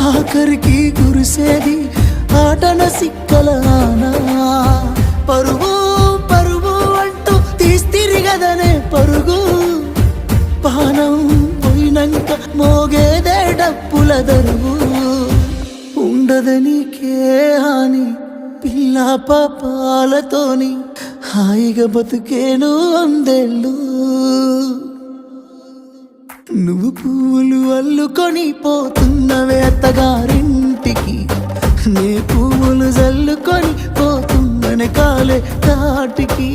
ఆఖరికి కురిసేది ఆటన సిక్కలానా పరుగు పరుగు అంటూ తీస్తిరిగదనే పరుగు పానం పోయినంక మోగేదే డప్పుల దరువు ఉండదనికే హాని పిల్ల పాపాలతోని హాయిగా బతుకేను వందేళ్ళు నువ్వు పువ్వులు అల్లుకొని పోతున్నవే అత్తగారింటికి నే పువ్వులు జల్లుకొని పోతున్ననే కాలే కాటికి